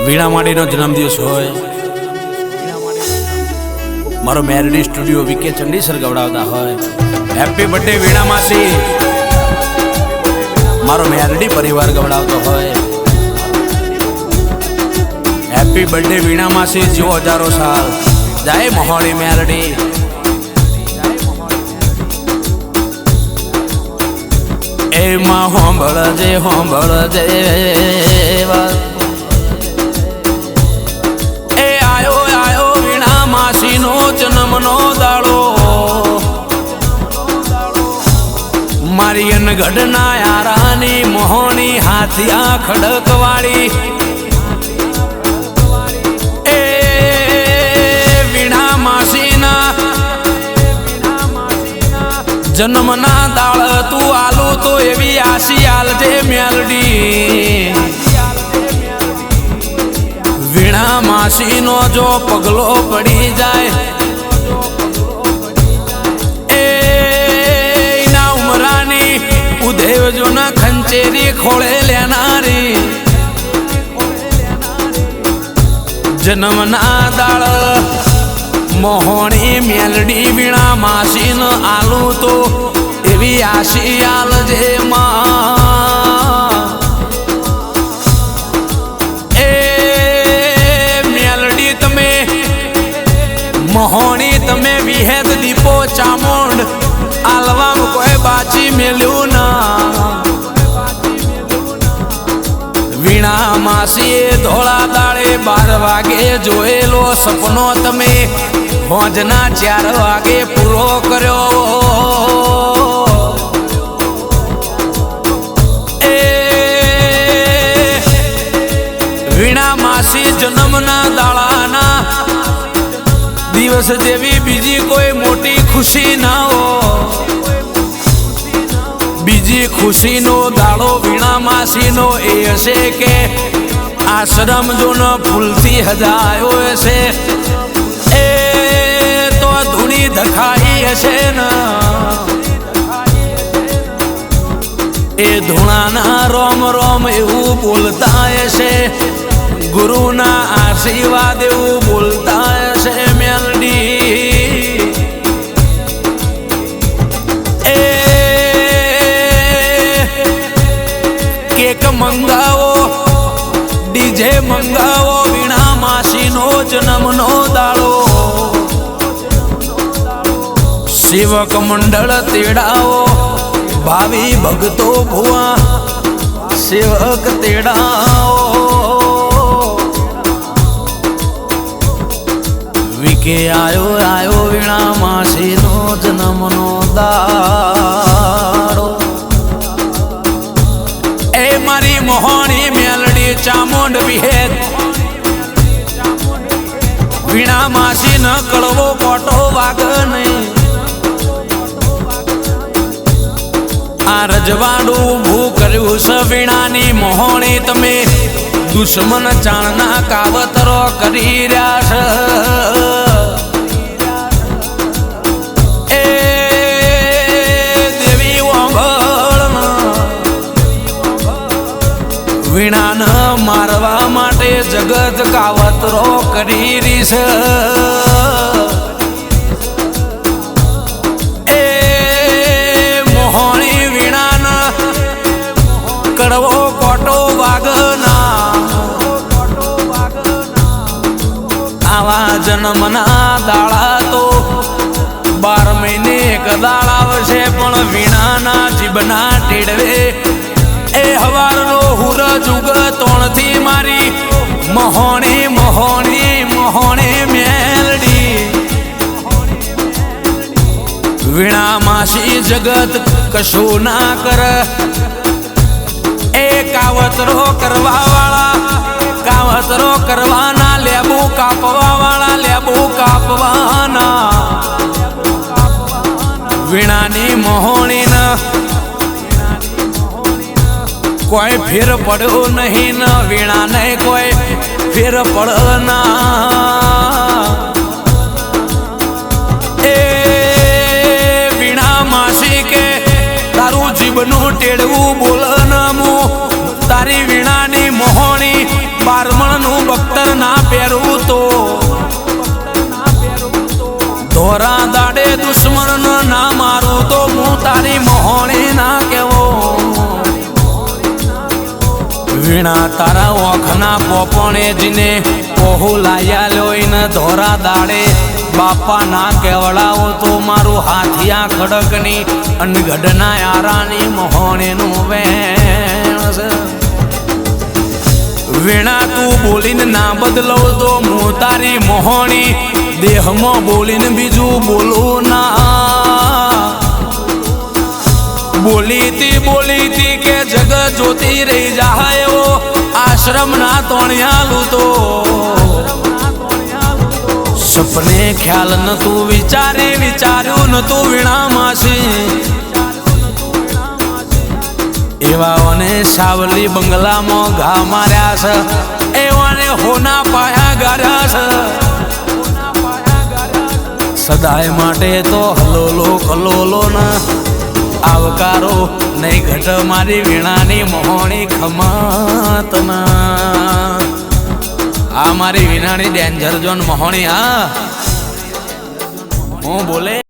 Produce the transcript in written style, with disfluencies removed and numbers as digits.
વીણા માડીનો જન્મદિવસ હોય મારો મેરડી સ્ટુડિયો વીકે ચંડીસર ગવડાવતા હોય હેપી બર્થડે વીણા માસી મારો મેરડી પરિવાર ગવડાવતો હોય હેપી બર્થડે વીણા માસી જીવો હજારો સાલ જય મોહોળી મેરડી એમાં હોંભળજે એ આયો વીણા માસીનો જન્મનો દાડો મારી અનગઢના યારાની મોહણી હાથિયા ખડકવાળી એ વીણા માસીના જન્મના દાળ તું આલુ તો એવી આશી આલજે મેલડી વીણા માસીનો જો પગલો પડી જાય એ ના ઉમરાની ઉદેવજો ના ખંચેરી ખોળે લેનારી જન્મના દાળ મોહણી મેલડી વીણા માસીન આલુ તો એવી આશી આલજે માં એ મેલડી તમે મોહણી તમે વિહેદ દીપો ચામુંડ આલવામ કોઈ બાચી મેલ્યું ના વીણા માસીએ ધોળા દાડે 12 વાગે જોયેલો સપનો તમે હોજના 4 વાગે પૂરો કર્યો એ વીણા માસી જન્મના દાડાના દિવસ જેવી બીજી કોઈ મોટી ખુશી ના હો બીજી ખુશીનો દાડો વીણા માસીનો એ હશે કે આશ્રમ જો ન ફૂલથી હજાયો હશે એ તો ધૂણી ધખાઈ હશે ને એ ધૂણાના રોમ રોમ એવું બોલતા હશે ગુરુના આશીર્વાદ એવું બોલતા હશે મેલડી એ કેક મંગાવો ડીજે મંગાવો વીણા માસીનો જન્મનો દાડો સેવક મંડળ તેડાવો ભાવિ ભક્તો ભુવા સેવક તેડાવો વિકે આયો વીણા માસીનો જન્મનો દાડો એ મારી મોહણી મેલડી ચામુંડ વિહેદ વીણા માસી ન કળવો કોટો વાગ નહીં આ રજવાડું ઊભું કર્યું છે વીણાની મોહણી તમે દુશ્મન ચાણના કાવતરો કરી રહ્યા છે એ દેવી ઓંભળ વીણાન મારવા માટે જગત કાવતરો કરી રહી છે એ મોહણી વીણાન કડવો કોટો વાગના આવા જન્મના દાડા તો 12 મહિને એક દાડા આવશે પણ વીણાના જીભના ટેડવે એ હવારનો હુરજ ઉગતોણથી મારી મોહણી મોહણી મોહણી મેલડી વીણા માસી જગત કશું ના કર એ કાવતરો કરવા વાળા કાવતરો કરવાના લેબુ કાપવા વાળા લેબુ કાપવાના વીણાની મોહણીના કોઈ ફેર પડ્યો નહીં ને વીણા નહીં કોઈ ફેર પડના એ વીણા માસી કે તારું જીભનું ટેડવું બોલન તારી વીણાની મોહણી 12 મણનું પહેરવું તો ધોરા દાડે દુશ્મન ના મારું તો હું તારી મોહણી ના કેવો વીણા તારા ઓખના પોપણે જીને ઓહુ લાયા લોઈને ધોરા દાડે બાપા ના કેવડાવો તો મારું હાથિયા ખડકની અનગઢના યારાની મોહણીનું વેણ છે વીણા તું બોલીને ના બદલો તો હું તારી મોહણી દેહમાં બોલીને બીજું બોલું ના બોલીતી કે જગ જોતી રહી જાય એવો આશ્રમ ના તોણિયાલું તો સપને ખ્યાલ નતું વિચાર્યું નતું વીણામાંથી એવાઓને સાવલી બંગલામાં ઘા માર્યા છે એવાને હોના પાયા ગાર્યા છે સદાય માટે તો હલોલો ના આવકારો નહીં ઘટ મારી વીણાની મોહણી ખમત ના આ મારી વીણાની ડેન્જર ઝોન મોહણી હા હું બોલે